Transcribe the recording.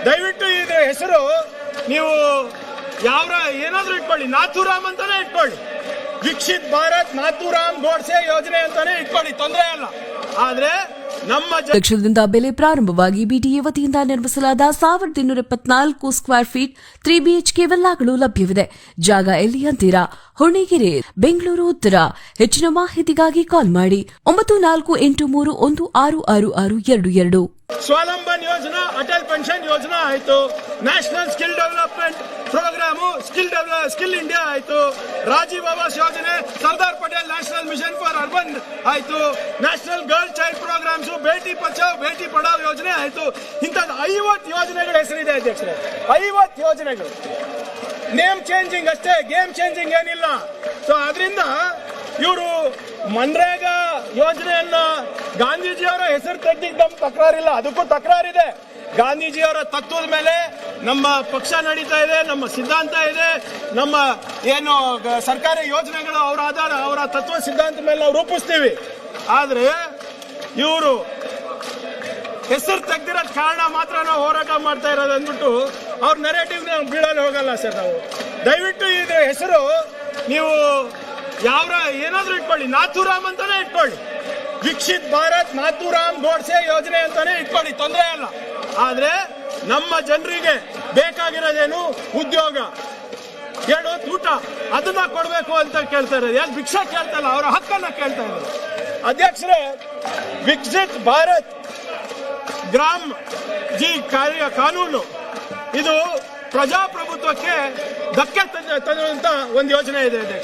ದಯವಿಟ್ಟು ಇದ್ರ ಹೆಸರು ನೀವು ಯಾವ ಏನಾದ್ರೂ ಇಟ್ಕೊಳ್ಳಿ, ನಾಥೂರಾಮ್ ಅಂತಾನೆ ಇಟ್ಕೊಳ್ಳಿ. ವಿಕಸಿತ್ ಭಾರತ್ ನಾಥೂರಾಮ್ ಗೋಡ್ಸೆ ಯೋಜನೆ ಅಂತಾನೆ ಇಟ್ಕೊಳ್ಳಿ, ತೊಂದರೆ ಇಲ್ಲ. ಆದ್ರೆ ನಮ್ಮ ಲಕ್ಷದಿಂದ ಬೆಲೆ ಪ್ರಾರಂಭವಾಗಿ ಬಿಟಿಎ ವತಿಯಿಂದ ನಿರ್ಮಿಸಲಾದ 1274 ಸ್ಕ್ವೇರ್ ಫೀಟ್ 3 BHK ವಿಲ್ಲಾಗಳು ಲಭ್ಯವಿದೆ. ಜಾಗ ಎಲ್ಲಿ ಅಂತೀರಾ? ಹೊಣೆಗೆರೆ, ಬೆಂಗಳೂರು ಉತ್ತರ. ಹೆಚ್ಚಿನ ಮಾಹಿತಿಗಾಗಿ ಕಾಲ್ ಮಾಡಿ 9483166622. ಸ್ವಾವಲಂಬನ್ ಯೋಜನಾ, ಅಟಲ್ ಪೆನ್ಷನ್ ಯೋಜನಾ ಆಯ್ತು, national skill development programme skill India ಆಯ್ತು, Rajiv Awas Yojana, Sardar Patel national mission for urban ಆಯ್ತು, national girl child programmes, Beti Bachao Beti ಪಢಾವ್ ಯೋಜನೆ ಆಯ್ತು. ಇಂಥದ್ದು 50 ಯೋಜನೆಗಳ ಹೆಸರಿದೆ ಅಧ್ಯಕ್ಷರೇ, 50 ಯೋಜನೆಗಳು. ನೇಮ್ ಚೇಂಜಿಂಗ್ ಅಷ್ಟೇ, ಗೇಮ್ ಚೇಂಜಿಂಗ್ ಏನಿಲ್ಲ. ಸೊ ಅದರಿಂದ ಇವರು ಮನ್ರೇಗಾ ಯೋಜನೆಯನ್ನ ಗಾಂಧೀಜಿಯವರ ಹೆಸರು ತೆಗೆದಿದ್ದ ನಮ್ಮ ತಕರಾರಿಲ್ಲ, ಅದಕ್ಕೂ ತಕರಾರಿದೆ. ಗಾಂಧೀಜಿಯವರ ತತ್ವದ ಮೇಲೆ ನಮ್ಮ ಪಕ್ಷ ನಡೀತಾ ಇದೆ, ನಮ್ಮ ಸಿದ್ಧಾಂತ ಇದೆ, ನಮ್ಮ ಏನು ಸರ್ಕಾರಿ ಯೋಜನೆಗಳು ಅವರ ಆಧಾರ, ಅವರ ತತ್ವ ಸಿದ್ಧಾಂತ ಮೇಲೆ ನಾವು ರೂಪಿಸ್ತೀವಿ. ಆದ್ರೆ ಇವರು ಹೆಸರು ತೆಗ್ದಿರೋದ್ ಕಾರಣ ಮಾತ್ರ ನಾವು ಹೋರಾಟ ಮಾಡ್ತಾ ಇರೋದು ಅಂದ್ಬಿಟ್ಟು ಅವ್ರ ನೆರೇಟಿವ್ ನಾವು ಬೀಳಲು ಹೋಗಲ್ಲ ಸರ್. ನಾವು ದಯವಿಟ್ಟು ಇದ್ರ ಹೆಸರು ನೀವು ಯಾವ ಏನಾದ್ರೂ ಇಟ್ಕೊಳ್ಳಿ, ನಾಥೂರಾಮ್ ಅಂತಾನೆ ಇಟ್ಕೊಳ್ಳಿ. ವಿಕಸಿತ್ ಭಾರತ್ ನಾಥೂರಾಮ್ ಗೋಡ್ಸೆ ಯೋಜನೆ ಅಂತಾನೆ ಇಟ್ಕೊಳ್ಳಿ, ತೊಂದರೆ ಇಲ್ಲ. ಆದ್ರೆ ನಮ್ಮ ಜನರಿಗೆ ಬೇಕಾಗಿರೋದೇನು? ಉದ್ಯೋಗ, 2 ಹೊತ್ತು ಊಟ, ಅದನ್ನ ಕೊಡಬೇಕು ಅಂತ ಕೇಳ್ತಾ ಇರೋದು. ಯಾಕೆ ಭಿಕ್ಷಾ ಕೇಳ್ತಾ ಇಲ್ಲ, ಅವರ ಹಕ್ಕನ್ನ ಕೇಳ್ತಾ ಇರೋದು. ಅಧ್ಯಕ್ಷರೇ, ವಿಕಸಿತ್ ಭಾರತ್ ಗ್ರಾಮ್ ಜಿ ಕಾನೂನು ಇದು ಪ್ರಜಾಪ್ರಭುತ್ವಕ್ಕೆ ಧಕ್ಕೆ ತಂದಂತ ಒಂದು ಯೋಜನೆ ಇದೆ.